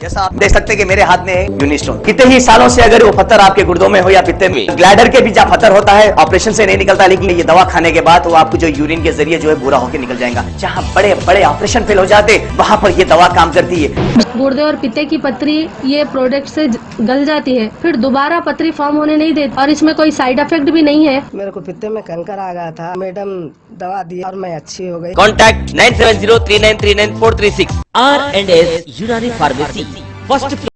जैसा आप देख सकते हैं कि मेरे हाथ में यूनिस्टोन, कितने ही सालों से अगर वो पत्थर आपके गुर्दों में हो या पित्ते में, ग्लैडर के भी जहाँ पत्थर होता है ऑपरेशन से नहीं निकलता, लेकिन ये दवा खाने के बाद वो आपको जो यूरिन के जरिए जो है बुरा होकर निकल जाएगा। जहाँ बड़े बड़े ऑपरेशन फेल हो जाते वहां पर ये दवा काम करती है। गुर्दे और पित्ते की पथरी ये प्रोडक्ट से गल जाती है, फिर दोबारा पथरी फॉर्म होने नहीं देती और इसमें कोई साइड इफेक्ट भी नहीं है। मेरे को पित्ते में कैंकर आ गया था, मैडम दवा दी और मैं अच्छी हो गई। Contact 9703939436 R&S Unani Pharmacy. First